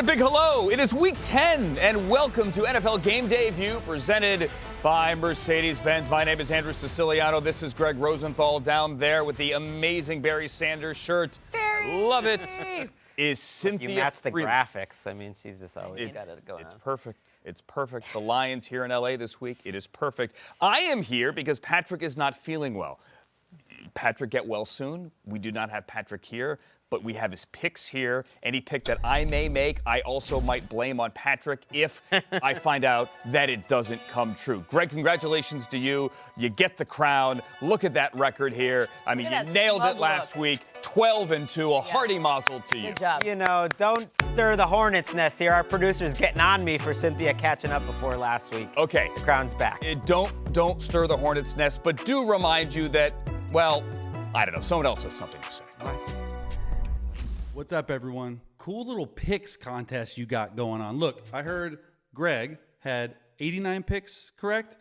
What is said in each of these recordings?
a big hello. It is week 10, and welcome to NFL Game Day View, presented by Mercedes-Benz. My name is Andrew Siciliano. This is Greg Rosenthal down there with the amazing Barry Sanders shirt. Barry! Love it. Is Cynthia You match the Freeman. graphics. I mean, she's just always got it going It's on. perfect. It's perfect. The Lions here in L.A. this week. It is perfect. I am here because Patrick is not feeling well. Patrick, get well soon. We do not have Patrick here, but we have his picks here. Any pick that I may make, I also might blame on Patrick if I find out that it doesn't come true. Greg, congratulations to you. You get the crown. Look at that record here. I mean, you nailed it last week. 12-2, a hearty mazel to you. Good job. You know, don't stir the hornet's nest here. Our producer's getting on me for Cynthia catching up before last week. Okay. The crown's back. Don't stir the hornet's nest, but do remind you that, well, I don't know, someone else has something to say. What's up, everyone? Cool little picks contest you got going on. Look, I heard Greg had 89 picks, correct?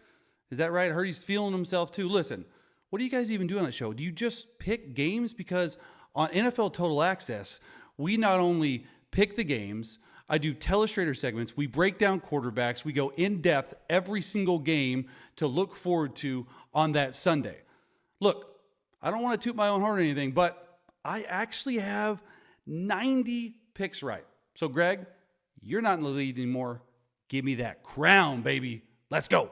Is that right? I heard he's feeling himself too. Listen, what do you guys even do on that show? Do you just pick games? Because on NFL Total Access, we not only pick the games, I do telestrator segments, we break down quarterbacks, we go in depth every single game to look forward to on that Sunday. Look, I don't want to toot my own horn or anything, but I actually have 90 picks right. So, Greg, you're not in the lead anymore. Give me that crown, baby. Let's go.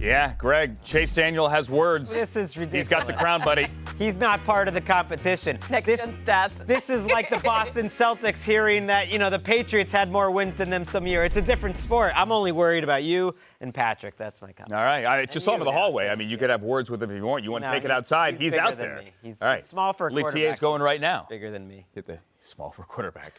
Yeah, Greg, Chase Daniel has words. This is ridiculous. He's got the crown, buddy. He's not part of the competition. Next gen stats. This is like the Boston Celtics hearing that, you know, the Patriots had more wins than them some year. It's a different sport. I'm only worried about you and Patrick. That's my comment. All right. I just saw him in the hallway. outside. I mean, you could have words with him if you want. You want to No, take it outside. He's bigger out than there. me. He's All right. small for a League quarterback. TA's going right now. Bigger than me. Get the small for a quarterback,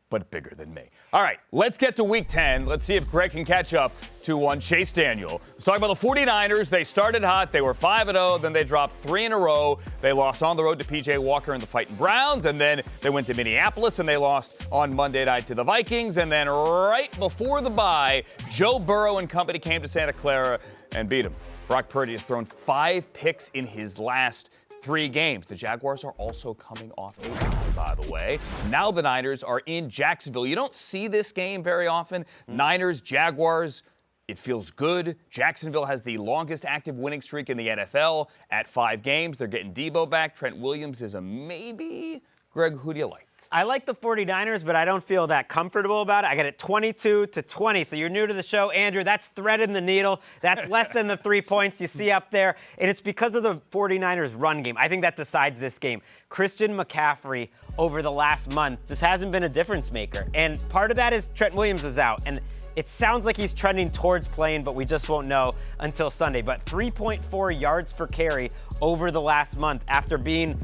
but bigger than me. All right, let's get to week 10. Let's see if Greg can catch up to one Chase Daniel. Let's talk about the 49ers. They started hot. They were 5-0. Then they dropped 3 in a row. They lost on the road to P.J. Walker and the Fighting Browns. And then they went to Minneapolis and they lost on Monday night to the Vikings. And then right before the bye, Joe Burrow and company came to Santa Clara and beat him. Brock Purdy has thrown 5 picks in his last 3 games. The Jaguars are also coming off a bye, by the way. Now the Niners are in Jacksonville. You don't see this game very often. Niners, Jaguars, it feels good. Jacksonville has the longest active winning streak in the NFL at 5 games. They're getting Debo back. Trent Williams is a maybe. Greg, who do you like? I like the 49ers, but I don't feel that comfortable about it. I got it 22-20. So you're new to the show, Andrew. That's threading the needle. That's less than the 3 points you see up there. And it's because of the 49ers run game. I think that decides this game. Christian McCaffrey over the last month just hasn't been a difference maker. And part of that is Trent Williams is out. And it sounds like he's trending towards playing, but we just won't know until Sunday. But 3.4 yards per carry over the last month after being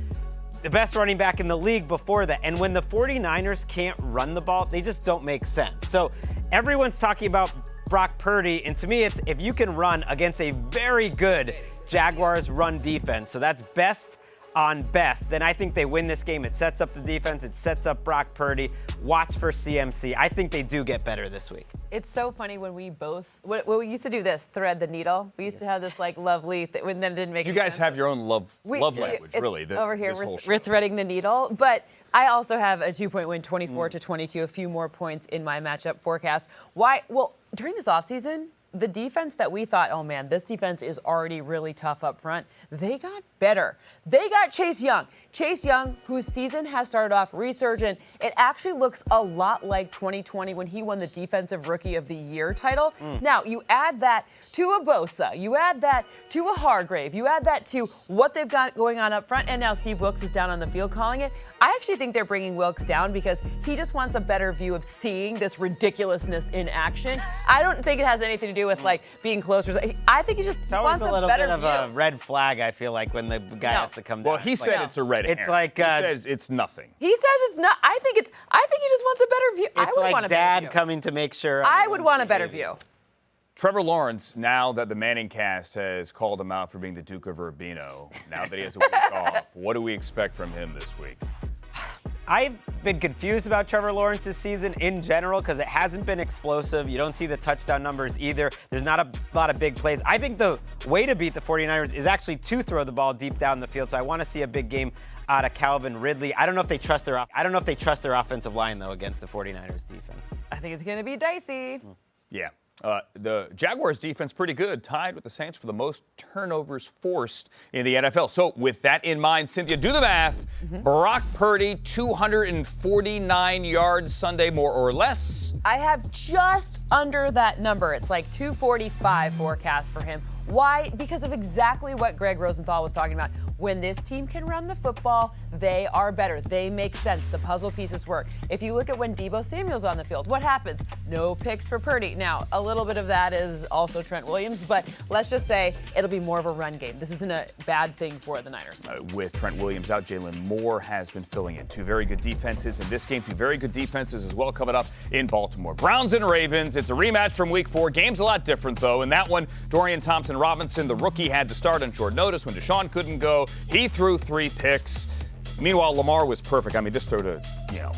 the best running back in the league before that. And when the 49ers can't run the ball, they just don't make sense. So everyone's talking about Brock Purdy, and to me, it's if you can run against a very good Jaguars run defense, so that's best on best, then I think they win this game. It sets up the defense. It sets up Brock Purdy. Watch for CMC. I think they do get better this week. It's so funny when we both, we used to do this, thread the needle. We used to have this like lovely, when then didn't make You any guys sense. have your own love language, It's really. Over here, this whole show. we're threading the needle. But I also have a 2-point win, 24-22, a few more points in my matchup forecast. Why? Well, during this offseason, the defense that we thought, oh man, this defense is already really tough up front, they got better. They got Chase Young. Chase Young, whose season has started off resurgent. It actually looks a lot like 2020 when he won the Defensive Rookie of the Year title. Now, you add that to a Bosa, you add that to a Hargrave, you add that to what they've got going on up front, and now Steve Wilkes is down on the field calling it. I actually think they're bringing Wilkes down because he just wants a better view of seeing this ridiculousness in action. I don't think it has anything to do with like being closer. I think he just It's always wants a little better bit of view. a red flag, I feel like, when the guy has to come down. Well, he said it's a red It's herring. like, he says it's nothing. He says it's not. I think he just wants a better view. I It's would like want a better dad view. coming to make sure. I would everyone's want a better behaving. view. Trevor Lawrence, now that the Manning cast has called him out for being the Duke of Urbino, now that he has a week off, what do we expect from him this week? I've been confused about Trevor Lawrence's season in general because it hasn't been explosive. You don't see the touchdown numbers either. There's not a lot of big plays. I think the way to beat the 49ers is actually to throw the ball deep down the field. So I want to see a big game out of Calvin Ridley. I don't know if they trust their offensive line though against the 49ers defense. I think it's going to be dicey. Yeah. The Jaguars defense pretty good, tied with the Saints for the most turnovers forced in the NFL. So with that in mind, Cynthia, do the math. Brock Purdy, 249 yards Sunday, more or less. I have just under that number. It's like 245 forecast for him. Why? Because of exactly what Greg Rosenthal was talking about. When this team can run the football, they are better. They make sense. The puzzle pieces work. If you look at when Deebo Samuel's on the field, what happens? No picks for Purdy. Now, a little bit of that is also Trent Williams, but let's just say it'll be more of a run game. This isn't a bad thing for the Niners. With Trent Williams out, Jalen Moore has been filling in. Two very good defenses in this game. Two very good defenses as well coming up in Baltimore. Browns and Ravens. It's a rematch from Week 4. Game's a lot different, though. In that one, Dorian Thompson-Robinson, the rookie, had to start on short notice when Deshaun couldn't go. He threw 3 picks. Meanwhile, Lamar was perfect. I mean, this throw to,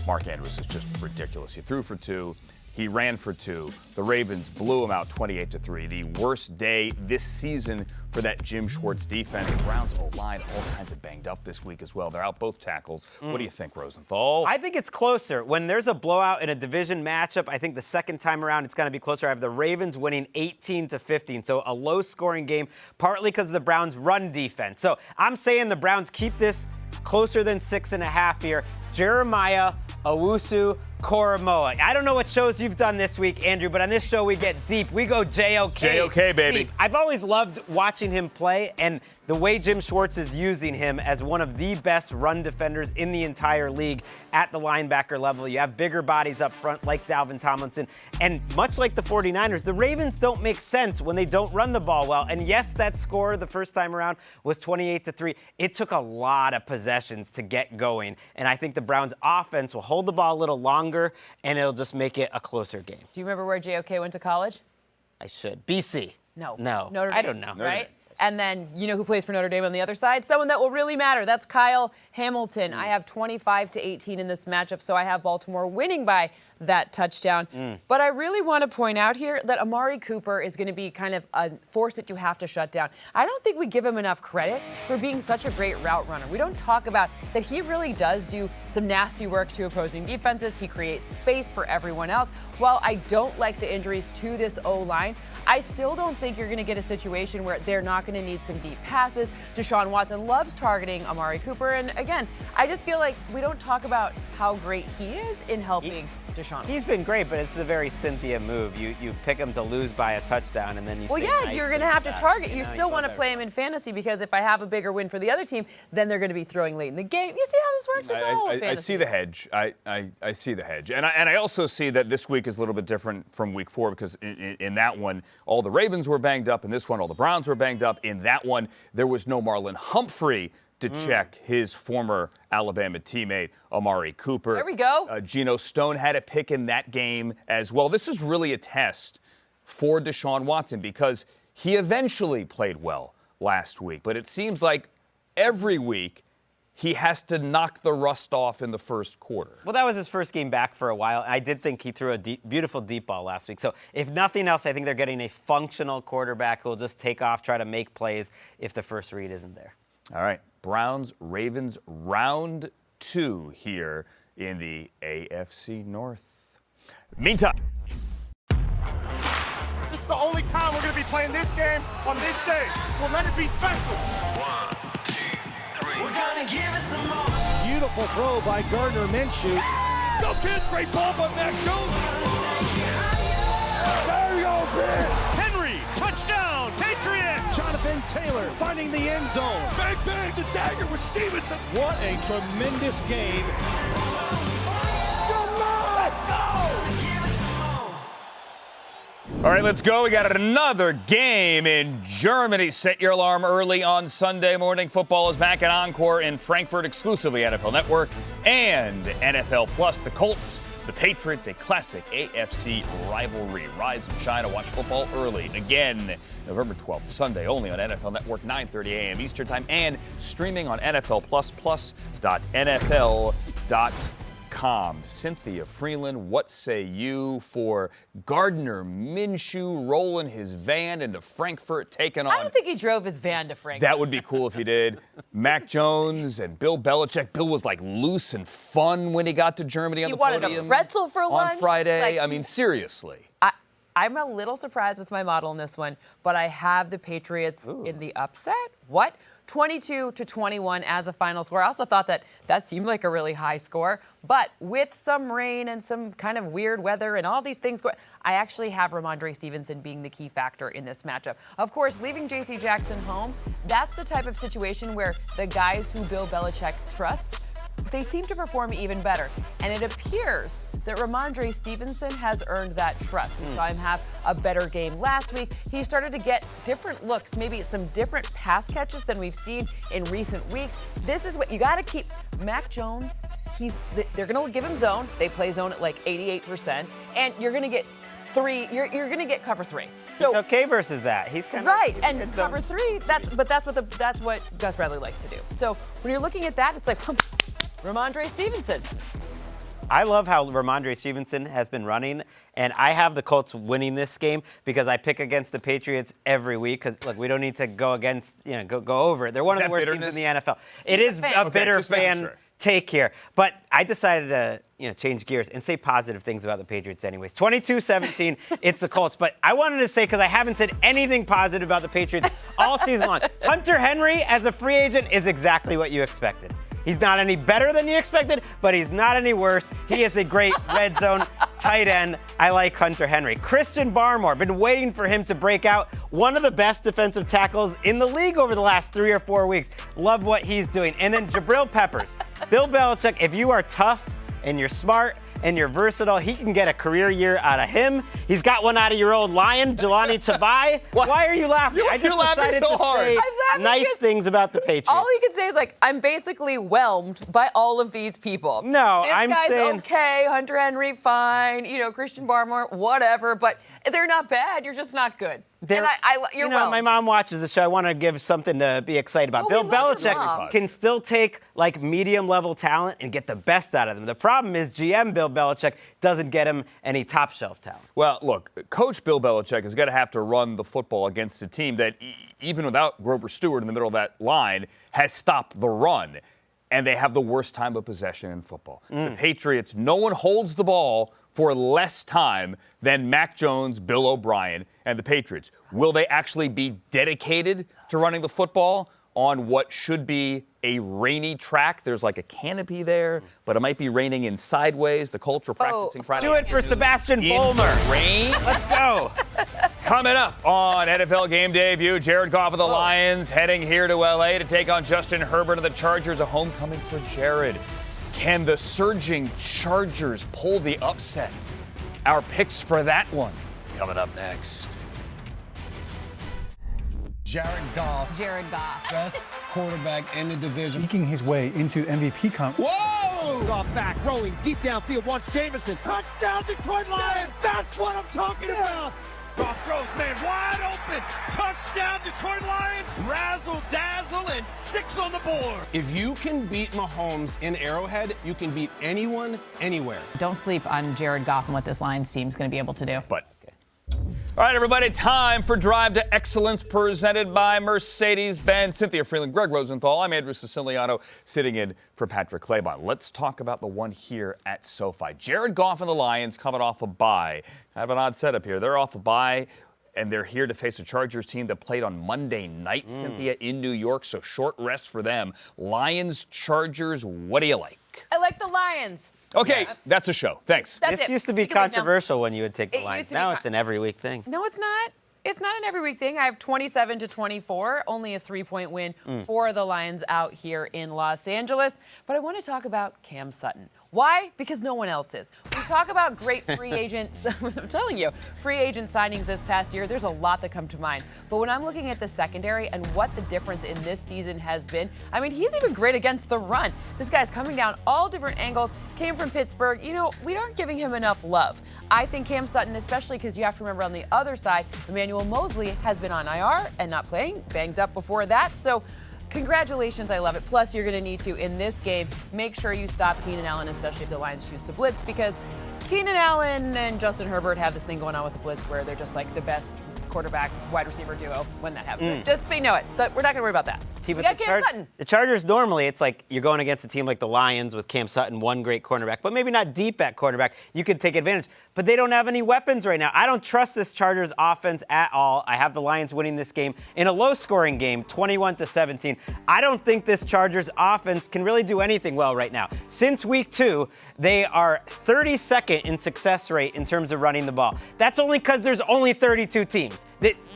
Mark Andrews is just ridiculous. He threw for 2. He ran for 2. The Ravens blew him out 28-3. The worst day this season for that Jim Schwartz defense. The Browns O-line all kinds of banged up this week as well. They're out both tackles. What do you think, Rosenthal? I think it's closer. When there's a blowout in a division matchup, I think the second time around it's going to be closer. I have the Ravens winning 18-15. So a low-scoring game, partly because of the Browns' run defense. So I'm saying the Browns keep this closer than 6.5 here. Jeremiah Owusu Koromoa. I don't know what shows you've done this week, Andrew, but on this show we get deep. We go JOK. JOK, baby. Deep. I've always loved watching him play, and the way Jim Schwartz is using him as one of the best run defenders in the entire league at the linebacker level. You have bigger bodies up front like Dalvin Tomlinson. And much like the 49ers, the Ravens don't make sense when they don't run the ball well. And yes, that score the first time around was 28-3. It took a lot of possessions to get going. And I think the Browns offense will hold the ball a little longer, and it'll just make it a closer game. Do you remember where JOK went to college? I should. BC. No. Notre Dame. I don't know. Right? And then you know who plays for Notre Dame on the other side? Someone that will really matter. That's Kyle Hamilton. I have 25-18 in this matchup, so I have Baltimore winning by that touchdown. But I really want to point out here that Amari Cooper is going to be kind of a force that you have to shut down. I don't think we give him enough credit for being such a great route runner. We don't talk about that he really does do some nasty work to opposing defenses. He creates space for everyone else. While I don't like the injuries to this O-line, I still don't think you're going to get a situation where they're not going to need some deep passes. Deshaun Watson loves targeting Amari Cooper. And again, I just feel like we don't talk about how great he is in helping Deshaun. He's been great, but it's the very Cynthia move. You pick him to lose by a touchdown, and then you say nice you're going to have to target. You still want to play him in fantasy because if I have a bigger win for the other team, then they're going to be throwing late in the game. You see how this works? It's all fantasy. I see the hedge. I see the hedge. And I also see that this week is a little bit different from week 4 because in that one, all the Ravens were banged up. In this one, all the Browns were banged up. In that one, there was no Marlon Humphrey to check his former Alabama teammate, Amari Cooper. There we go. Geno Stone had a pick in that game as well. This is really a test for Deshaun Watson because he eventually played well last week. But it seems like every week he has to knock the rust off in the first quarter. Well, that was his first game back for a while. I did think he threw a beautiful deep ball last week. So if nothing else, I think they're getting a functional quarterback who will just take off, try to make plays if the first read isn't there. All right. Browns, Ravens, round 2 here in the AFC North. Meantime. This is the only time we're going to be playing this game on this stage, so let it be special. 1, 2, 3. We're going to give it some more. Beautiful throw by Gardner Minshew. Go kid, great ball by Mac Jones. There you go, man. Henry, touchdown, Patriots. Jonathan Taylor finding the end zone. Bang, bang, the dagger with Stevenson. What a tremendous game. Let's go. All right, let's go. We got another game in Germany. Set your alarm early on Sunday morning. Football is back at Encore in Frankfurt, exclusively NFL Network and NFL Plus. The Colts, the Patriots, a classic AFC rivalry. Rise and shine to watch football early. Again, November 12th, Sunday, only on NFL Network, 9:30 a.m. Eastern Time, and streaming on NFL Plus, plus.nfl.com. Patriots.com. Cynthia Freeland, what say you for Gardner Minshew rolling his van into Frankfurt, taking on... I don't think he drove his van to Frankfurt. That would be cool if he did. Mac Jones and Bill Belichick. Bill was like loose and fun when he got to Germany on He the wanted podium a pretzel for lunch. on Friday. Like, I mean, seriously. I'm a little surprised with my model in this one, but I have the Patriots in the upset. What? 22-21 as a final score. I also thought that seemed like a really high score, but with some rain and some kind of weird weather and all these things, I actually have Ramondre Stevenson being the key factor in this matchup. Of course, leaving J.C. Jackson home, that's the type of situation where the guys who Bill Belichick trusts, they seem to perform even better. And it appears that Ramondre Stevenson has earned that trust. We saw him have a better game last week. He started to get different looks, maybe some different pass catches than we've seen in recent weeks. This is what you got to keep. Mac Jones, they're going to give him zone. They play zone at like 88%. And you're going to get you're going to get cover 3. So he's okay versus that. He's kind of right, and cover 3. That's what Gus Bradley likes to do. So when you're looking at that, it's like Ramondre Stevenson. I love how Ramondre Stevenson has been running, and I have the Colts winning this game because I pick against the Patriots every week. Because look, we don't need to go against, go over it. They're one of the worst teams in the NFL. It is a bitter fan take here, but I decided to change gears and say positive things about the Patriots anyways. 22-17, it's the Colts. But I wanted to say, because I haven't said anything positive about the Patriots all season long, Hunter Henry as a free agent is exactly what you expected. He's not any better than you expected, but he's not any worse. He is a great red zone tight end. I like Hunter Henry. Christian Barmore, been waiting for him to break out. One of the best defensive tackles in the league over the last 3 or 4 weeks. Love what he's doing. And then Jabril Peppers. Bill Belichick, if you are tough and you're smart and you're versatile, he can get a career year out of him. He's got one out of your old Lion, Jelani Tavai. Why are you laughing? I just decided to say nice things about the Patriots. All he can say is I'm basically whelmed by all of these people. No, this I'm guy's saying okay, Hunter Henry, fine, Christian Barmore, whatever, but they're not bad. You're just not good. And you're my mom watches the show. I want to give something to be excited about. Bill Belichick can still take medium-level talent and get the best out of them. The problem is GM Bill Belichick doesn't get him any top-shelf talent. Well, look, Coach Bill Belichick is going to have to run the football against a team that, even without Grover Stewart in the middle of that line, has stopped the run. And they have the worst time of possession in football. The Patriots, no one holds the ball for less time than Mac Jones, Bill O'Brien, and the Patriots. Will they actually be dedicated to running the football on what should be a rainy track? There's like a canopy there, but it might be raining in sideways. The Colts were practicing Friday. Do it for Sebastian Vollmer. Rain. Let's go. Coming up on NFL Game Debut, Jared Goff of the Lions heading here to L.A. to take on Justin Herbert of the Chargers. A homecoming for Jared. Can the surging Chargers pull the upset? Our picks for that one coming up next. Jared Goff. Best quarterback in the division. Making his way into MVP comp. Whoa! Goff back, rowing deep downfield, wants Jameson. Touchdown, Detroit Lions! That's what I'm talking about! Goff throws, man, wide open. Touchdown, Detroit Lions. Razzle dazzle and 6 on the board. If you can beat Mahomes in Arrowhead, you can beat anyone, anywhere. Don't sleep on Jared Goff and what this Lions team is going to be able to do. All right, everybody, time for Drive to Excellence presented by Mercedes-Benz. Cynthia Freeland, Greg Rosenthal. I'm Andrew Siciliano, sitting in for Patrick Claybon. Let's talk about the one here at SoFi. Jared Goff and the Lions coming off a bye. I have an odd setup here. They're off a bye, and they're here to face a Chargers team that played on Monday night, Cynthia, in New York, so short rest for them. Lions, Chargers, what do you like? I like the Lions. Okay, that's a show. Thanks. This used to be controversial when you would take the Lions. Now it's an every week thing. No, it's not. It's not an every week thing. I have 27-24, only a 3-point win for the Lions out here in Los Angeles. But I want to talk about Cam Sutton. Why? Because no one else is. We talk about great free agents. I'm telling you, free agent signings this past year, there's a lot that come to mind. But when I'm looking at the secondary and what the difference in this season has been, I mean, he's even great against the run. This guy's coming down all different angles, came from Pittsburgh. We aren't giving him enough love. I think Cam Sutton, especially because you have to remember on the other side, Emmanuel Mosley has been on IR and not playing, banged up before that. So congratulations, I love it. Plus, you're going to need to, in this game, make sure you stop Keenan Allen, especially if the Lions choose to blitz, because Keenan Allen and Justin Herbert have this thing going on with the blitz where they're just like the best quarterback wide receiver duo when that happens. So just so you know it. But we're not going to worry about that. See, We but got Cam Sutton. the Chargers, normally, it's like you're going against a team like the Lions with Cam Sutton, one great cornerback, but maybe not deep at cornerback. You could take advantage. But they don't have any weapons right now. I don't trust this Chargers offense at all. I have the Lions winning this game in a low-scoring game, 21-17. I don't think this Chargers offense can really do anything well right now. Since week 2, they are 32nd in success rate in terms of running the ball. That's only because there's only 32 teams.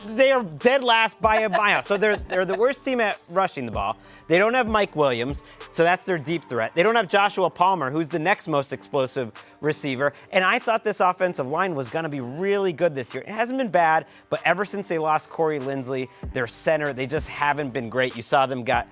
They are dead last by a mile. So they're the worst team at rushing the ball. They don't have Mike Williams, so that's their deep threat. They don't have Joshua Palmer, who's the next most explosive receiver. And I thought this offensive line was going to be really good this year. It hasn't been bad, but ever since they lost Corey Linsley, their center, they just haven't been great. You saw them get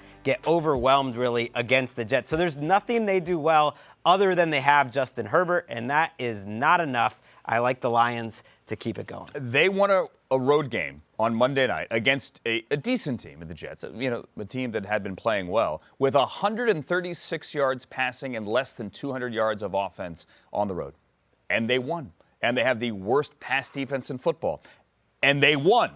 overwhelmed, really, against the Jets. So there's nothing they do well other than they have Justin Herbert, and that is not enough. I like the Lions to keep it going. They won a road game on Monday night against a decent team in the Jets, a team that had been playing well, with 136 yards passing and less than 200 yards of offense on the road. And they won. And they have the worst pass defense in football. And they won.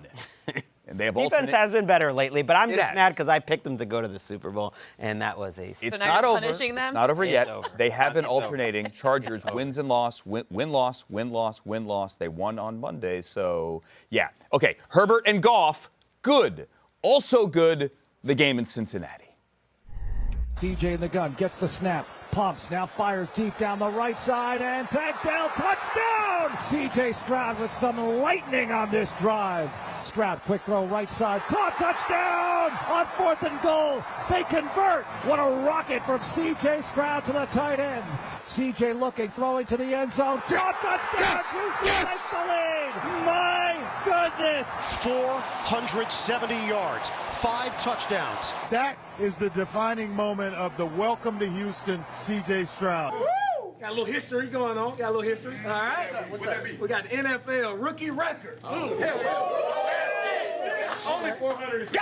And they have Defense has been better lately, but I'm just has. mad because I picked them to go to the Super Bowl, and that was a... It's So now not you're over. punishing them? It's not over yet. over. They have been It's over. alternating. Chargers wins and loss, win-loss, win-loss, win-loss. They won on Monday, so yeah. Okay, Herbert and Goff, good. Also good, the game in Cincinnati. CJ in the gun, gets the snap, pumps, now fires deep down the right side, and tagged down, touchdown! CJ Stroud with some lightning on this drive. Stroud, quick throw, right side, caught, touchdown! On 4th and goal, they convert! What a rocket from CJ Stroud to the tight end. CJ looking, throwing to the end zone, caught, touchdown! Houston takes the lead! My goodness! 470 yards, 5 touchdowns. That is the defining moment of the welcome to Houston, CJ Stroud. Got a little history going on. Got a little history. All right. What's that? We got the NFL rookie record. Only 400. Yeah!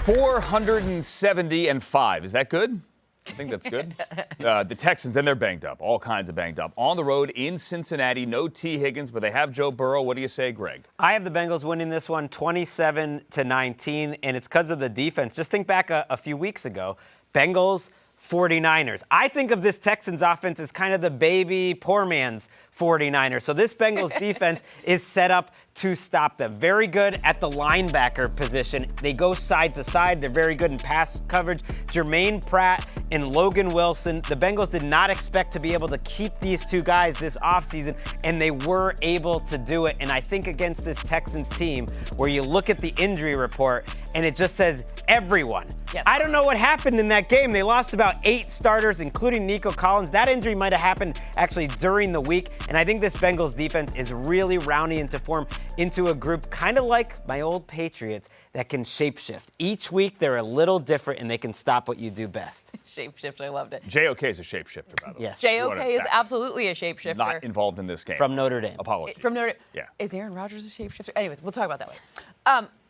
470-5. Is that good? I think that's good. The Texans, and they're banged up, all kinds of banged up. On the road in Cincinnati, no T. Higgins, but they have Joe Burrow. What do you say, Greg? I have the Bengals winning this one 27-19, and it's because of the defense. Just think back a few weeks ago. Bengals, 49ers. I think of this Texans offense as kind of the baby poor man's 49ers. So this Bengals defense is set up to stop them. Very good at the linebacker position. They go side to side. They're very good in pass coverage. Jermaine Pratt and Logan Wilson. The Bengals did not expect to be able to keep these two guys this offseason, and they were able to do it. And I think against this Texans team, where you look at the injury report and it just says everyone. Yes. I don't know what happened in that game. They lost about 8 starters, including Nico Collins. That injury might have happened actually during the week. And I think this Bengals defense is really rounding into form into a group kind of like my old Patriots that can shapeshift. Each week they're a little different and they can stop what you do best. Shapeshift, I loved it. JOK is a shapeshifter, by the way. Yes. JOK is absolutely a shapeshifter. Not involved in this game. From Notre Dame. Apologies. From Notre Dame. Yeah. Is Aaron Rodgers a shapeshifter? Anyways, we'll talk about that later.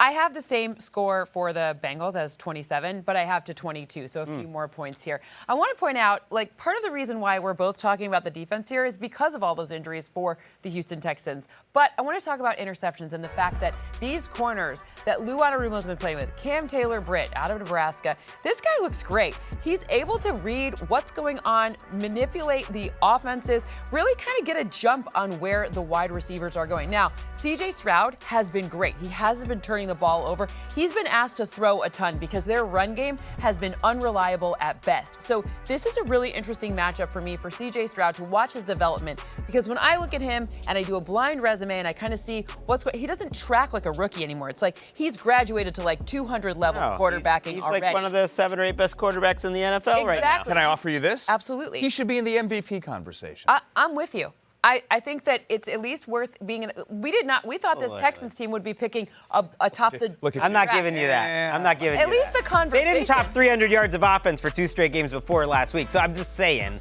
I have the same score for the Bengals as 27, but I have to 22, so a few more points here. I want to point out, like, part of the reason why we're both talking about the defense here is because of all those injuries for the Houston Texans. But I want to talk about interceptions and the fact that these corners that Lou Anarumo's been playing with, Cam Taylor-Britt out of Nebraska, this guy looks great. He's able to read what's going on, manipulate the offenses, really kind of get a jump on where the wide receivers are going. Now, CJ Stroud has been great. He hasn't been turning the ball over. He's been asked to throw a ton because their run game has been unreliable at best. So this is a really interesting matchup for me for CJ Stroud to watch his development, because when I look at him and I do a blind resume and I kind of see he doesn't track like a rookie anymore. It's like he's graduated to like 200 level quarterbacking He's already. like one of the 7 or 8 best quarterbacks in the NFL right now. Can I offer you this? Absolutely. He should be in the MVP conversation. I'm with you. I think that it's at least worth being in. We thought this Texans team would be picking atop the. I'm not giving you that. I'm not giving you that. At least the conversation. They didn't top 300 yards of offense for 2 straight games before last week, so I'm just saying.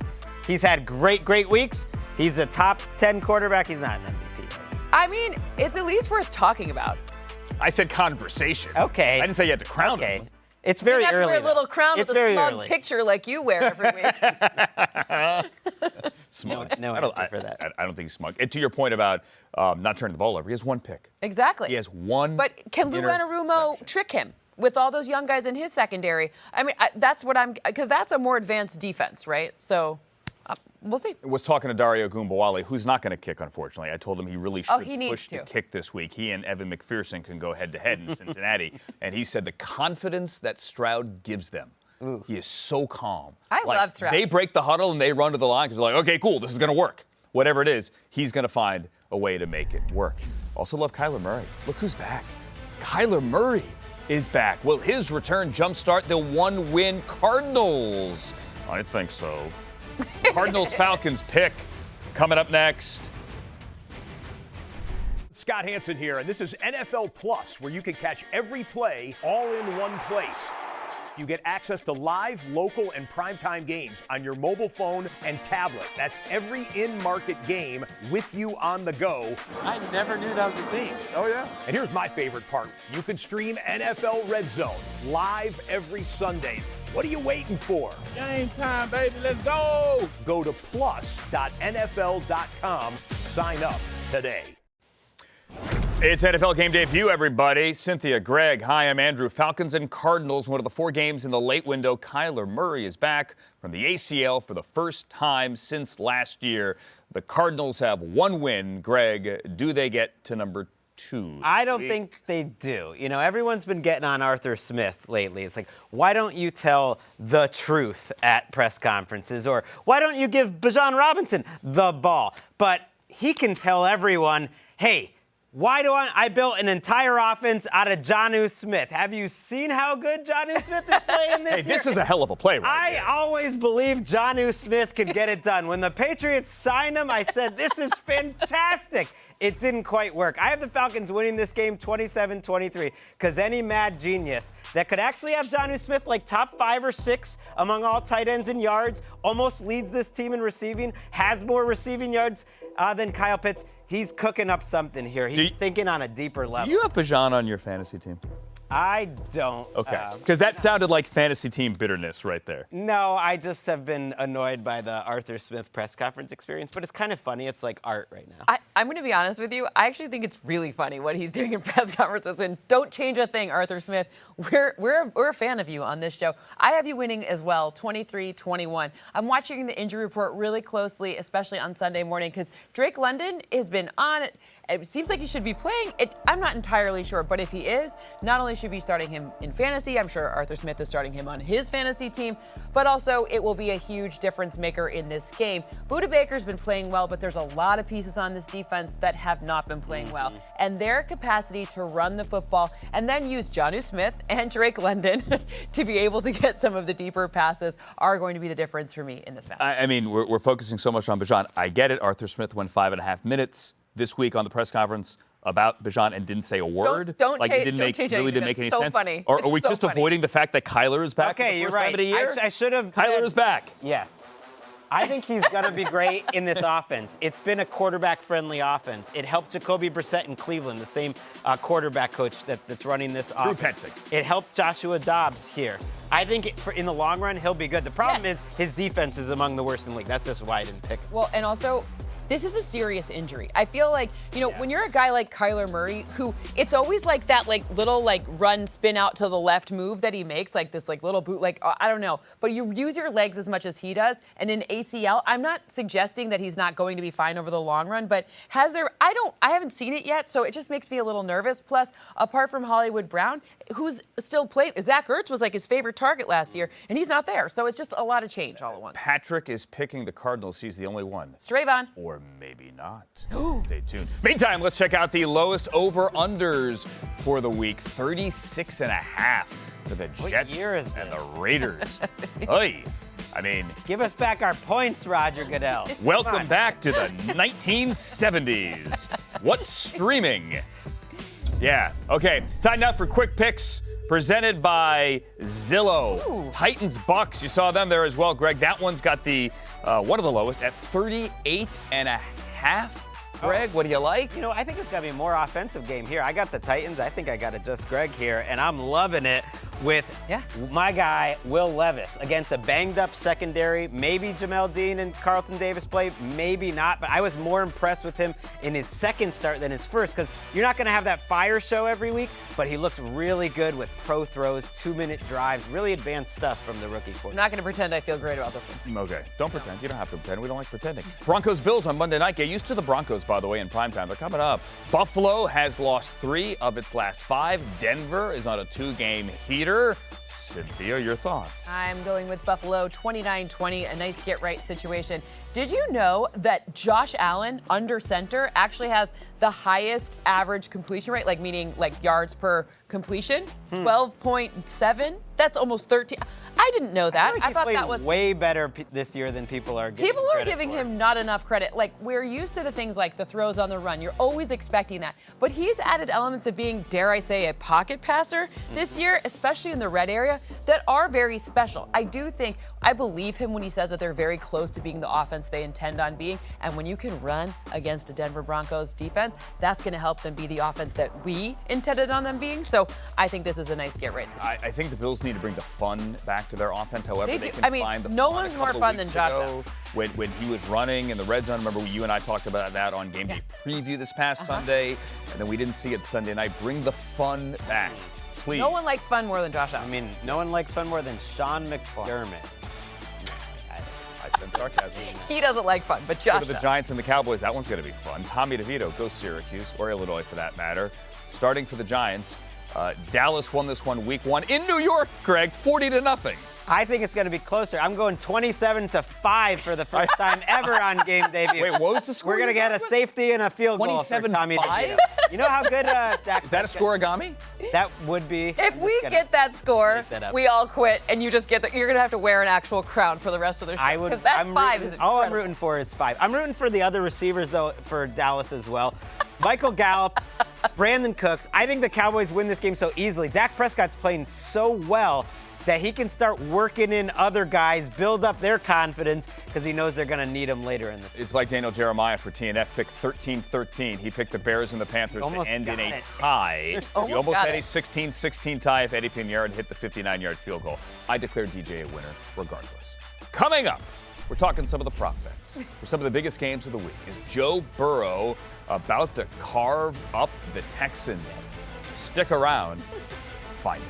He's had great weeks. He's a top 10 quarterback. He's not an MVP. I mean, it's at least worth talking about. I said conversation. Okay. I didn't say you had to crown him. It's very you have early. to wear a little crown It's with a very smug early. picture like you wear every week. Smug. No answer for that. I don't think he's smug. And to your point about not turning the ball over, he has one pick. Exactly. He has one. But can Lou Anarumo trick him with all those young guys in his secondary? I mean, that's what because that's a more advanced defense, right? So we'll see. I was talking to Dario Gumbawale, who's not going to kick, unfortunately. I told him he really should push to kick this week. He and Evan McPherson can go head-to-head in Cincinnati. And he said the confidence that Stroud gives them. Ooh. He is so calm. I love Stroud. They break the huddle and they run to the line because they're like, okay, cool, this is going to work. Whatever it is, he's going to find a way to make it work. Also love Kyler Murray. Look who's back. Kyler Murray is back. Will his return jumpstart the one-win Cardinals? I think so. Cardinals-Falcons pick coming up next. Scott Hansen here, and this is NFL Plus, where you can catch every play all in one place. You get access to live, local, and primetime games on your mobile phone and tablet. That's every in-market game with you on the go. I never knew that was a thing. Oh, yeah. And here's my favorite part. You can stream NFL Red Zone live every Sunday. What are you waiting for? Game time, baby. Let's go. Go to plus.nfl.com. Sign up today. It's NFL Game Day View, everybody. Cynthia, Greg, hi, I'm Andrew. Falcons and Cardinals, one of the 4 games in the late window. Kyler Murray is back from the ACL for the first time since last year. The Cardinals have 1 win. Greg, do they get to number 2? I don't think they do. You know, everyone's been getting on Arthur Smith lately. It's like, why don't you tell the truth at press conferences? Or why don't you give Bijan Robinson the ball? But he can tell everyone, hey, why do I built an entire offense out of Jonnu Smith? Have you seen how good Jonnu Smith is playing this year? This is a hell of a play right I always believed Jonnu Smith could get it done. When the Patriots signed him, I said, this is fantastic. It didn't quite work. I have the Falcons winning this game 27-23 because any mad genius that could actually have Jonnu Smith like top 5 or 6 among all tight ends in yards, almost leads this team in receiving, has more receiving yards than Kyle Pitts. He's cooking up something here. He's thinking on a deeper level. Do you have Bijan on your fantasy team? I don't. Okay. Because that sounded like fantasy team bitterness right there. No, I just have been annoyed by the Arthur Smith press conference experience, but it's kind of funny. It's like art right now. I'm going to be honest with you. I actually think it's really funny what he's doing in press conferences. And don't change a thing, Arthur Smith. We're a fan of you on this show. I have you winning as well, 23-21. I'm watching the injury report really closely, especially on Sunday morning, because Drake London has been on it. It seems like he should be playing. I'm not entirely sure, but if he is, not only should we be starting him in fantasy, I'm sure Arthur Smith is starting him on his fantasy team, but also it will be a huge difference maker in this game. Budda Baker's been playing well, but there's a lot of pieces on this defense that have not been playing well. And their capacity to run the football and then use Jonnu Smith and Drake London to be able to get some of the deeper passes are going to be the difference for me in this match. I mean, we're focusing so much on Bijan. I get it. Arthur Smith went 5.5 minutes this week on the press conference about Bijan and didn't say a word. Don't like change, it didn't make any so sense. Funny. Or are we so just funny. avoiding the fact that Kyler is back? Okay, for the first you're right. time in a year? I should have. Kyler is back. Yes. I think he's going to be great in this offense. It's been a quarterback-friendly offense. It helped Jacoby Brissett in Cleveland, the same quarterback coach that's running this offense. It helped Joshua Dobbs here. I think in the long run, he'll be good. The problem is his defense is among the worst in the league. That's just why I didn't pick him. Well, and also, this is a serious injury. I feel like, when you're a guy like Kyler Murray, who it's always like that little run spin out to the left move that he makes, like this little boot, I don't know. But you use your legs as much as he does. And in ACL, I'm not suggesting that he's not going to be fine over the long run, but I haven't seen it yet, so it just makes me a little nervous. Plus, apart from Hollywood Brown, who's still playing, Zach Ertz was his favorite target last year, and he's not there. So it's just a lot of change all at once. Patrick is picking the Cardinals. He's the only one. Strayvon. Or maybe not. Stay tuned. Meantime, let's check out the lowest over-unders for the week. 36.5 for the Jets and the Raiders. Oy. I mean, give us back our points, Roger Goodell. Welcome back to the 1970s. What's streaming? Yeah. Okay. Time now for quick picks presented by Zillow. Ooh. Titans Bucks, you saw them there as well, Greg. That one's got the one of the lowest at 38.5. Greg, what do you like? You know, I think it's going to be a more offensive game here. I got the Titans. I think I got to adjust Greg here, and I'm loving it with my guy, Will Levis, against a banged-up secondary. Maybe Jamel Dean and Carlton Davis play, maybe not, but I was more impressed with him in his second start than his first, because you're not going to have that fire show every week, but he looked really good with pro throws, 2-minute drives, really advanced stuff from the rookie I'm quarterback. not going to pretend I feel great about this one. Okay, don't pretend. You don't have to pretend. We don't like pretending. Broncos-Bills on Monday night. Get used to the Broncos, by the way, in primetime. They're coming up. Buffalo has lost 3 of its last 5. Denver is on a 2-game heater. Cynthia, your thoughts? I'm going with Buffalo 29-20, a nice get-right situation. Did you know that Josh Allen, under center, actually has the highest average completion rate, like meaning like yards per completion? 12.7? That's almost 13. I didn't know that. I thought played that was way better this year than people are giving People are credit giving for. him not enough credit. Like, we're used to the things like the throws on the run. You're always expecting that. But he's added elements of being, dare I say, a pocket passer this year, especially in the red area, that are very special. I believe him when he says that they're very close to being the offense they intend on being. And when you can run against a Denver Broncos defense, that's going to help them be the offense that we intended on them being. So I think this is a nice get-right situation. I think the Bills need to bring the fun back to their offense. However, They they do. can I mean, find the no fun. one's A more couple fun of than weeks Josh ago, Allen. when he was running in the red zone. Remember, you and I talked about that on Game Day Preview this past Sunday, and then we didn't see it Sunday night. Bring the fun back, please. No one likes fun more than Josh Allen. I mean, no one likes fun more than Sean McDermott. I spent sarcasm. He doesn't like fun, but Go Josh to the does. Giants and the Cowboys. That one's going to be fun. Tommy DeVito, go Syracuse, or Illinois for that matter. Starting for the Giants, Dallas won this one week 1 in New York, Greg, 40-0. I think it's going to be closer. I'm going 27-5 for the first time ever on game debut. Wait, what was the score? We're going to get a safety and a field goal for Tommy 27-5? DeVito. You know how good Dak Is that a scoreagami? That would be. If we get that score, make that up. we all quit, and you just you're gonna have to wear an actual crown for the rest of the show. Because that 5 is incredible. All I'm rooting for is 5. I'm rooting for the other receivers, though, for Dallas as well. Michael Gallup, Brandon Cooks. I think the Cowboys win this game so easily. Dak Prescott's playing so well that he can start working in other guys, build up their confidence, because he knows they're going to need him later in the season. It's like Daniel Jeremiah for TNF, picked 13-13. He picked the Bears and the Panthers to end in a tie. He almost had a 16-16 tie if Eddie Pinheiro hit the 59-yard field goal. I declare DJ a winner regardless. Coming up, we're talking some of the prop bets for some of the biggest games of the week. Is Joe Burrow about to carve up the Texans? Stick around. Find out.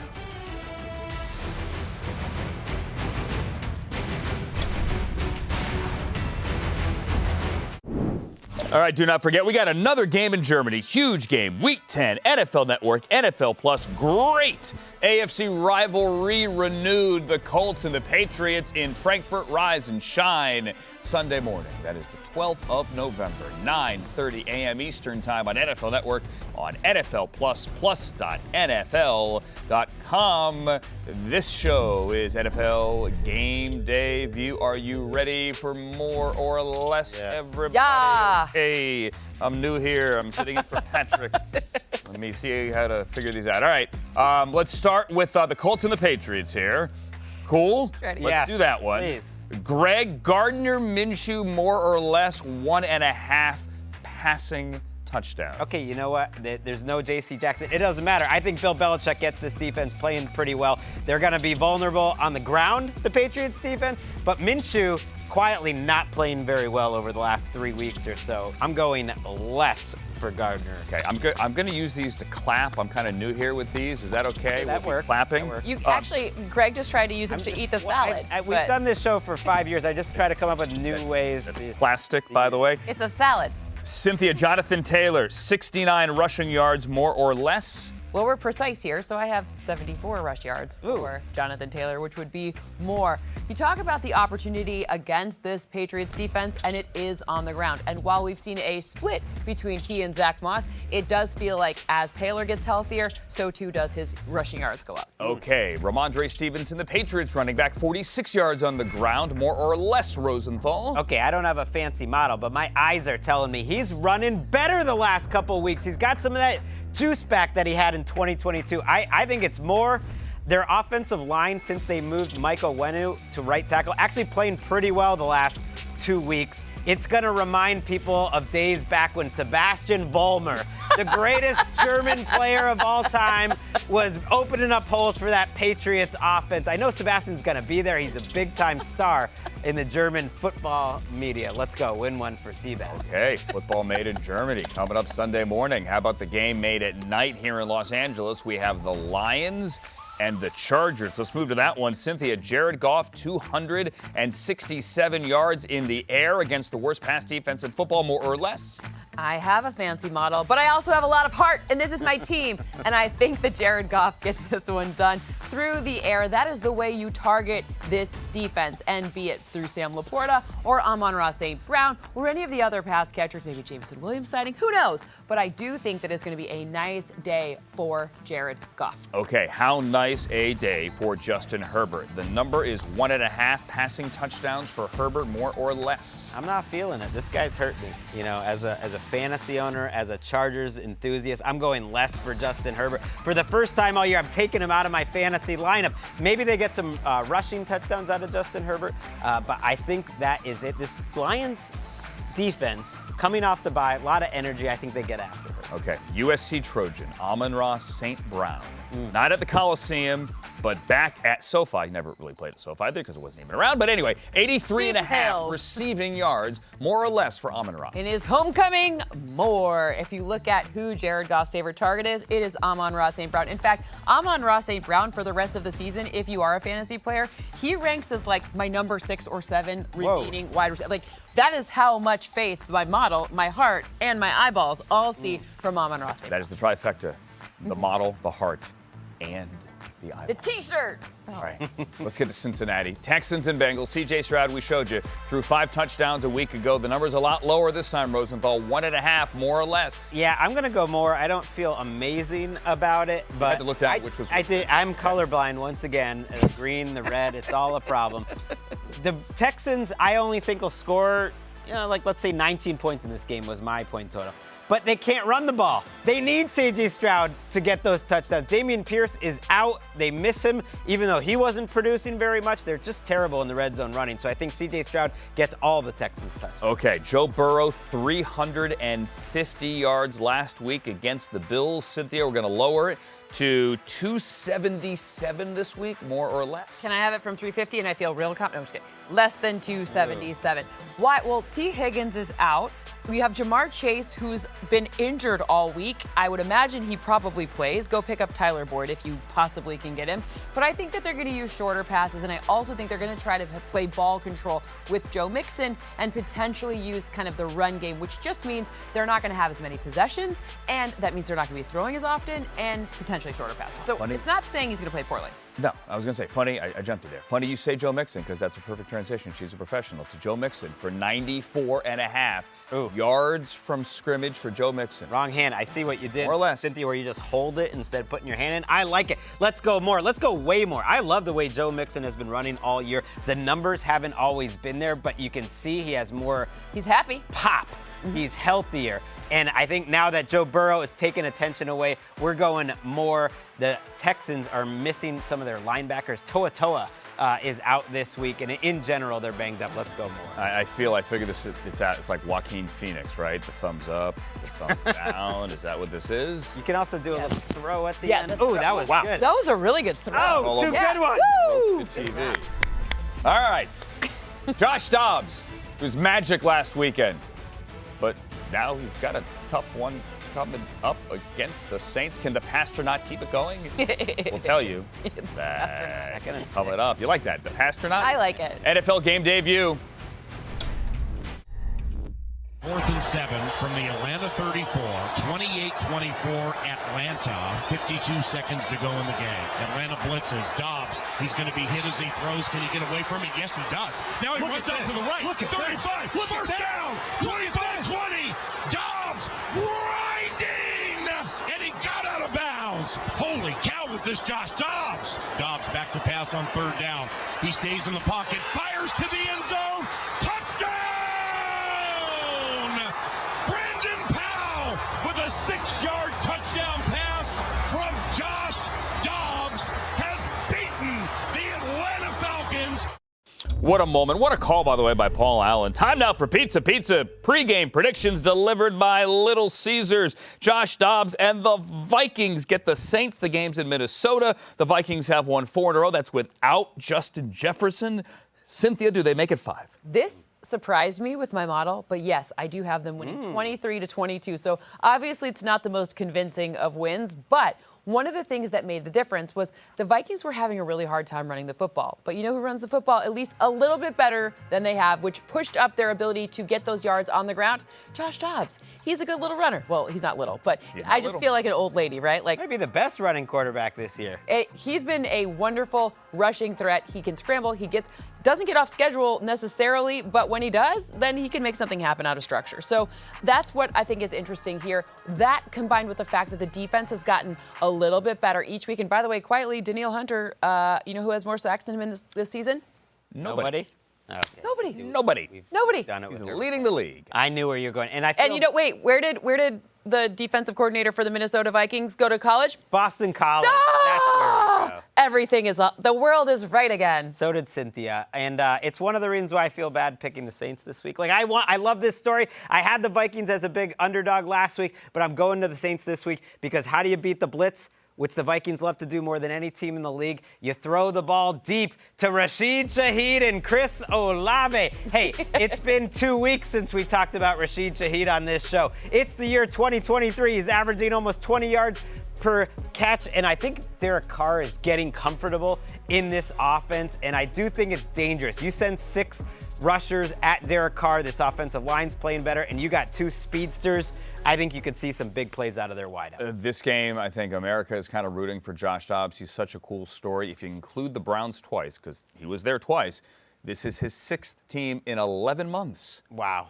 All right, do not forget, we got another game in Germany. Huge game. Week 10, NFL Network, NFL Plus. Great AFC rivalry renewed. The Colts and the Patriots in Frankfurt. Rise and shine Sunday morning. That is the 12th of November, 9:30 a.m. Eastern Time on NFL Network, on NFL Plus, plus.nfl.com. This show is NFL Game Day View. Are you ready for more or less, everybody? Yeah. Hey, I'm new here. I'm sitting in for Patrick. Let me see how to figure these out. All right, let's start with the Colts and the Patriots here. Cool? Ready. Let's do that one. Please. Greg, Gardner Minshew, more or less 1.5 passing touchdown. Okay, you know what? There's no J.C. Jackson. It doesn't matter. I think Bill Belichick gets this defense playing pretty well. They're going to be vulnerable on the ground, the Patriots defense, but Minshew quietly not playing very well over the last 3 weeks or so. I'm going less for Gardner. Okay, I'm going to use these to clap. I'm kind of new here with these. Is that okay? That We'll be works. clapping. That works. You actually, Greg just tried to use them to eat the salad. We've but done this show for 5 years. I just try to come up with new ways. That's to, plastic, by the way. It's a salad. Cynthia, Jonathan Taylor, 69 rushing yards, more or less. Well, we're precise here, so I have 74 rush yards for Jonathan Taylor, which would be more. You talk about the opportunity against this Patriots defense, and it is on the ground. And while we've seen a split between he and Zach Moss, it does feel like as Taylor gets healthier, so too does his rushing yards go up. Okay, Ramondre Stevenson, the Patriots running back, 46 yards on the ground, more or less, Rosenthal. Okay, I don't have a fancy model, but my eyes are telling me he's running better the last couple weeks. He's got some of that juice back that he had in 2022. I think it's more their offensive line since they moved Michael Wenu to right tackle, actually playing pretty well the last 2 weeks. It's going to remind people of days back when Sebastian Vollmer, the greatest German player of all time, was opening up holes for that Patriots offense. I know Sebastian's going to be there. He's a big-time star in the German football media. Let's go. Win one for Seabass. Okay, football made in Germany coming up Sunday morning. How about the game made at night here in Los Angeles? We have the Lions and the Chargers. Let's move to that one. Cynthia, Jared Goff, 267 yards in the air against the worst pass defense in football, more or less. I have a fancy model, but I also have a lot of heart, and this is my team. And I think that Jared Goff gets this one done through the air. That is the way you target this defense, and be it through Sam Laporta or Amon-Ra St. Brown or any of the other pass catchers, maybe Jameson Williams sighting, who knows? But I do think that it's going to be a nice day for Jared Goff. Okay, how nice a day for Justin Herbert. The number is 1.5 passing touchdowns for Herbert, more or less. I'm not feeling it. This guy's hurt me. You know, as a fantasy owner, as a Chargers enthusiast, I'm going less for Justin Herbert. For the first time all year, I'm taking him out of my fantasy lineup. Maybe they get some rushing touchdowns out of Justin Herbert, but I think that is it. This Lions defense coming off the bye, a lot of energy. I think they get after her. Okay, USC Trojan, Amon-Ra St. Brown. Not at the Coliseum, but back at SoFi. He never really played at SoFi there because it wasn't even around. But anyway, 83.5 receiving yards, more or less, for Amon-Ra. In his homecoming, more. If you look at who Jared Goff's favorite target is, it is Amon-Ra St. Brown. In fact, Amon-Ra St. Brown for the rest of the season, if you are a fantasy player, he ranks as like my number 6 or 7 remaining wide receiver. Like, that is how much faith my model, my heart, and my eyeballs all see from Amon-Ra St. Brown. That is the trifecta. The model, the heart, and the eyeball. The T-shirt. All right, let's get to Cincinnati. Texans and Bengals. C.J. Stroud, we showed you, threw 5 touchdowns a week ago. The number's a lot lower this time, Rosenthal. 1.5, more or less. Yeah, I'm going to go more. I don't feel amazing about it, but I had to look down which was I did. I'm colorblind once again. The green, the red, it's all a problem. The Texans, I only think will score, like let's say 19 points in this game was my point total. But they can't run the ball. They need C.J. Stroud to get those touchdowns. Dameon Pierce is out. They miss him, even though he wasn't producing very much. They're just terrible in the red zone running. So I think C.J. Stroud gets all the Texans touchdowns. Okay, Joe Burrow, 350 yards last week against the Bills. Cynthia, we're going to lower it to 277 this week, more or less. Can I have it from 350 and I feel real confident? No, I'm just kidding. Less than 277. Why? Well, T. Higgins is out. We have Jamar Chase, who's been injured all week. I would imagine he probably plays. Go pick up Tyler Boyd if you possibly can get him. But I think that they're going to use shorter passes, and I also think they're going to try to play ball control with Joe Mixon and potentially use kind of the run game, which just means they're not going to have as many possessions, and that means they're not going to be throwing as often and potentially shorter passes. So it's not saying he's going to play poorly. No, I was going to say, funny, I jumped you there. Funny you say Joe Mixon, because that's a perfect transition. She's a professional. To Joe Mixon for 94.5 yards from scrimmage for Joe Mixon. Wrong hand. I see what you did, more or less. Cynthia, where you just hold it instead of putting your hand in. I like it. Let's go more. Let's go way more. I love the way Joe Mixon has been running all year. The numbers haven't always been there, but you can see he has more. He's happy. Pop. He's healthier. And I think now that Joe Burrow is taking attention away, we're going more. The Texans are missing some of their linebackers. Toa is out this week, and in general, they're banged up. Let's go more. I figure this it's like Joaquin Phoenix, right? The thumbs up, the thumbs down. Is that what this is? You can also do a little throw at the end. Oh, that was good. That was a really good throw. Oh, two good ones. Woo! Good TV. All right. Josh Dobbs, it was magic last weekend, but now he's got a tough one coming up against the Saints. Can the pastor not keep it going? We'll tell you that coming up. You like that? The pastor not? I like it. NFL Game Day View. 4th and 7 from the Atlanta 34, 28-24 Atlanta, 52 seconds to go in the game. Atlanta blitzes, Dobbs, he's going to be hit as he throws. Can he get away from it? Yes, he does. Now he runs out to the right. Look at 35, first down, 25-20, Dobbs grinding, and he got out of bounds. Holy cow with this Josh Dobbs. Dobbs back to pass on 3rd down. He stays in the pocket, fires to the end zone, touchdown! Brandon Powell with a 6-yard touchdown pass from What a moment. What a call, by the way, by Paul Allen. Time now for Pizza Pizza. Pre-game predictions delivered by Little Caesars. Josh Dobbs and the Vikings get the Saints. The game's in Minnesota. The Vikings have won 4 in a row. That's without Justin Jefferson. Cynthia, do they make it 5? This surprised me with my model, but yes, I do have them winning 23-22. So obviously it's not the most convincing of wins, but one of the things that made the difference was the Vikings were having a really hard time running the football. But you know who runs the football at least a little bit better than they have, which pushed up their ability to get those yards on the ground? Josh Dobbs. He's a good little runner. Well, he's not little, but I just feel like an old lady, right? Like maybe the best running quarterback this year. He's been a wonderful rushing threat. He can scramble. Doesn't get off schedule necessarily, but when he does, then he can make something happen out of structure. So that's what I think is interesting here. That combined with the fact that the defense has gotten a little bit better each week. And by the way, quietly, Danielle Hunter, you know who has more sacks than him in this season? Nobody? Okay. Nobody. Done it He's with her. leading the league. I knew where you were going. And you know, wait, where did the defensive coordinator for the Minnesota Vikings go to college? Boston College. That's where we go. Everything is up. The world is right again. So did Cynthia. And it's one of the reasons why I feel bad picking the Saints this week. Like, I love this story. I had the Vikings as a big underdog last week, but I'm going to the Saints this week because how do you beat the blitz? Which the Vikings love to do more than any team in the league. You throw the ball deep to Rashid Shaheed and Chris Olave. Hey, it's been 2 weeks since we talked about Rashid Shaheed on this show. It's the year 2023. He's averaging almost 20 yards per catch, and I think Derek Carr is getting comfortable in this offense, and I do think it's dangerous. You send 6 rushers at Derek Carr, this offensive line's playing better, and you got 2 speedsters. I think you could see some big plays out of their wideouts. This game, I think America is kind of rooting for Josh Dobbs. He's such a cool story. If you include the Browns twice, because he was there twice, this is his 6th team in 11 months. Wow.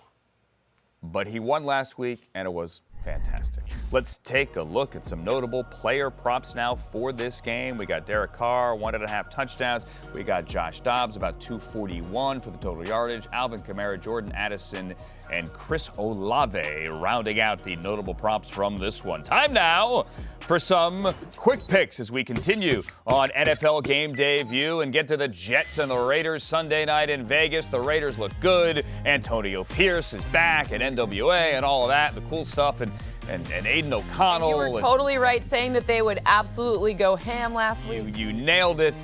But he won last week, and it was fantastic. Let's take a look at some notable player props now for this game. We got Derek Carr, 1.5 touchdowns. We got Josh Dobbs, about 241 for the total yardage. Alvin Kamara, Jordan Addison, and Chris Olave rounding out the notable props from this one. Time now for some quick picks as we continue on NFL Game Day View and get to the Jets and the Raiders Sunday night in Vegas. The Raiders look good. Antonio Pierce is back at NWA and all of that, the cool stuff, and Aiden O'Connell. You were totally right saying that they would absolutely go ham last week. You nailed it.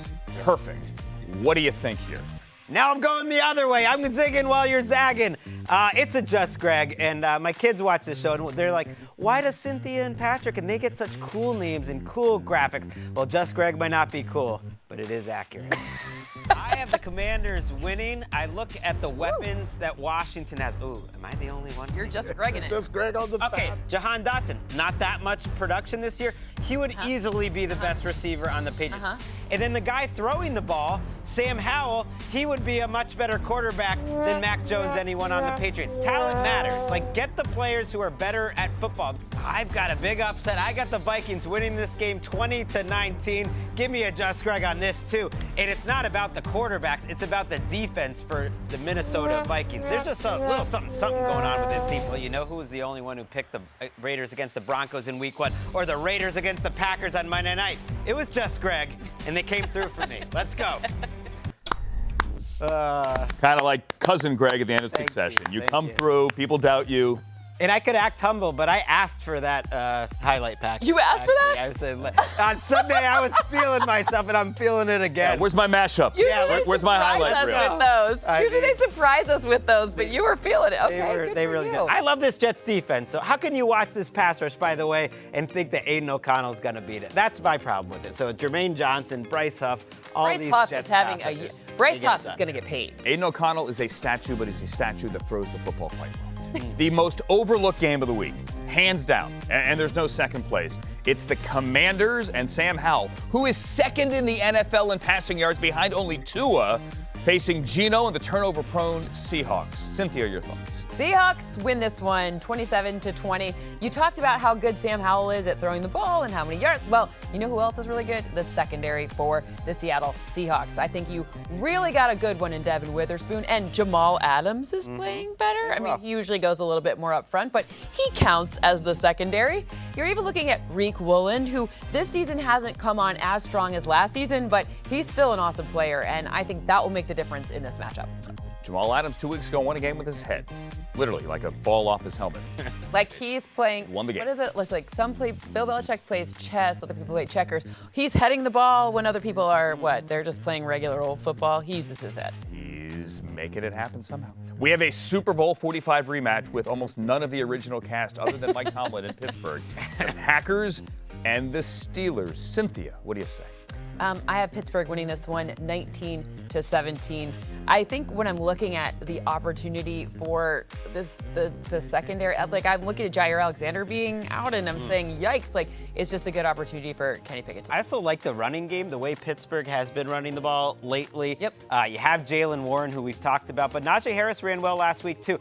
Perfect. What do you think here? Now I'm going the other way. I'm zigging while you're zagging. It's a Just Greg, and my kids watch this show, and they're like, why does Cynthia and Patrick, and they get such cool names and cool graphics? Well, Just Greg might not be cool, but it is accurate. I have the Commanders winning. I look at the weapons that Washington has. Ooh, am I the only one? You're just Greg in it. Just Greg on the Okay, Jahan Dotson, not that much production this year. He would easily be the best receiver on the Patriots. And then the guy throwing the ball, Sam Howell, he would be a much better quarterback than Mac Jones, anyone on the Patriots. Talent matters. Like, get the players who are better at football. I've got a big upset. I got the Vikings winning this game 20-19. Give me a Just Greg on this, too. And it's not about the quarterbacks. It's about the defense for the Minnesota Vikings. There's just a little something going on with this team. Well, you know who was the only one who picked the Raiders against the Broncos in Week 1 or the Raiders against the Packers on Monday night? It was Just Greg, and they came through for me. Let's go. Kind of like cousin Greg at the end of Succession. You come through, people doubt you. And I could act humble, but I asked for that highlight pack. You asked for that? I was on Sunday, I was feeling myself, and I'm feeling it again. Yeah, where's my mashup? Usually where's my highlight reel? With those. Usually they surprise us with those, but you were feeling it. Okay, they really did. I love this Jets defense. So how can you watch this pass rush, by the way, and think that Aiden O'Connell is going to beat it? That's my problem with it. So Jermaine Johnson, Bryce Huff, all Bryce these Huff Jets is having pass a year. rushers. Bryce Huff is going to get paid. Aiden O'Connell is a statue, but he's a statue that throws the football quite well. The most overlooked game of the week, hands down, and there's no second place. It's the Commanders and Sam Howell, who is second in the NFL in passing yards behind only Tua, facing Geno and the turnover-prone Seahawks. Cynthia, your thoughts? Seahawks win this one 27-20. You talked about how good Sam Howell is at throwing the ball and how many yards. Well, you know who else is really good? The secondary for the Seattle Seahawks. I think you really got a good one in Devin Witherspoon, and Jamal Adams is playing better. I mean, he usually goes a little bit more up front, but he counts as the secondary. You're even looking at Reek Woolen, who this season hasn't come on as strong as last season, but he's still an awesome player, and I think that will make the difference in this matchup. Jamal Adams 2 weeks ago won a game with his head. Literally, like a ball off his helmet. Like he's playing, Won the game. what is it? It's like Bill Belichick plays chess, other people play checkers. He's heading the ball when other people are, they're just playing regular old football. He uses his head. He's making it happen somehow. We have a Super Bowl 45 rematch with almost none of the original cast other than Mike Tomlin in Pittsburgh. The Packers and the Steelers. Cynthia, what do you say? I have Pittsburgh winning this one 19-17. I think when I'm looking at the opportunity for the secondary, like I'm looking at Jair Alexander being out and I'm saying, yikes, like it's just a good opportunity for Kenny Pickett. I also like the running game, the way Pittsburgh has been running the ball lately. Yep. You have Jalen Warren, who we've talked about, but Najee Harris ran well last week too.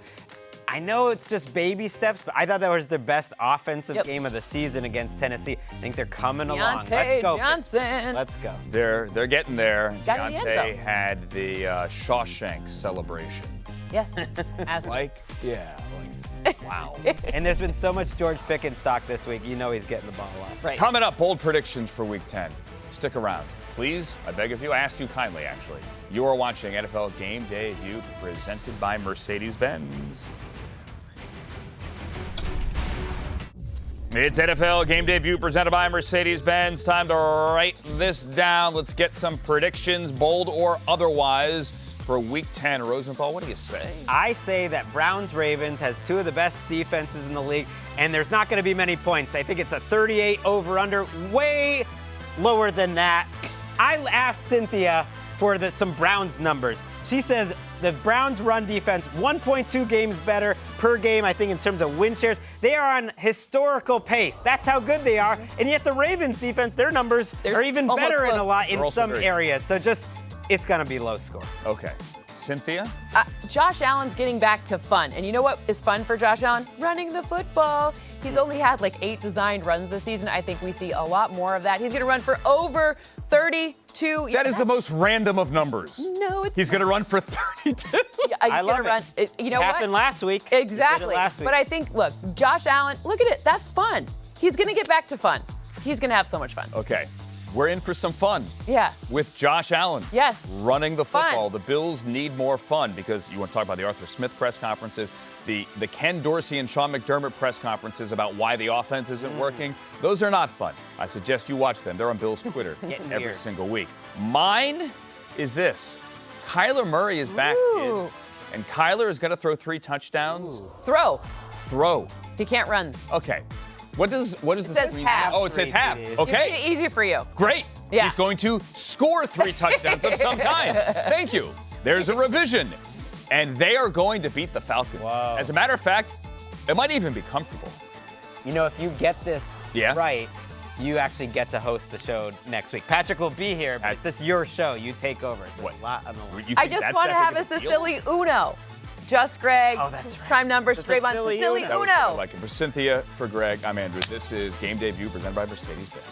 I know it's just baby steps, but I thought that was their best offensive game of the season against Tennessee. I think they're coming along. Let's go. Johnson. Let's go. They're getting there. Got in the end Deontay zone. had the Shawshank celebration. Yes. As Wow. And there's been so much George Pickens talk this week. You know he's getting the ball a lot. Right. Coming up, bold predictions for Week 10. Stick around. Please, I beg of you. I ask you kindly, actually. You are watching NFL Game Day View presented by Mercedes-Benz. It's NFL Game Day View presented by Mercedes-Benz. Time to write this down. Let's get some predictions, bold or otherwise, for Week 10. Rosenthal, what do you say? I say that Browns-Ravens has two of the best defenses in the league, and there's not going to be many points. I think it's a 38 over-under, way lower than that. I asked Cynthia for some Browns numbers. She says the Browns run defense 1.2 games better per game, I think, in terms of win shares. They are on historical pace. That's how good they are. And yet the Ravens defense, their numbers are even better in some areas. So it's going to be low score. Okay. Cynthia? Josh Allen's getting back to fun. And you know what is fun for Josh Allen? Running the football. He's only had like 8 designed runs this season. I think we see a lot more of that. He's going to run for over 32 yards. That is the most random of numbers. No, it's He's going to run for 32. Yeah, he's going to run. You know what? Happened last week. Exactly. He did it last week. But I think, look, Josh Allen, look at it. That's fun. He's going to get back to fun. He's going to have so much fun. Okay. We're in for some fun. Yeah. With Josh Allen. Yes. Running the football. Fun. The Bills need more fun because you want to talk about the Arthur Smith press conferences, the Ken Dorsey and Sean McDermott press conferences about why the offense isn't working. Those are not fun. I suggest you watch them. They're on Bill's Twitter every single week. Mine is this. Kyler Murray is back, kids. And Kyler is going to throw 3 touchdowns. Throw. He can't run. Okay. What does the says screen have. Oh, it says have. Okay. Make it easier for you. Great. Yeah. He's going to score 3 touchdowns of some kind. Thank you. There's a revision. And they are going to beat the Falcons. Wow. As a matter of fact, it might even be comfortable. You know, if you get this right, you actually get to host the show next week. Patrick will be here, but it's just your show. You take over. There's a lot on the line. I just want to have a Sicily Uno. Just Greg. Oh, that's right. Prime number, straight on Sicily Sicily Uno. Uno. Like it. For Cynthia, for Greg, I'm Andrew. This is Game Day View presented by Mercedes-Benz.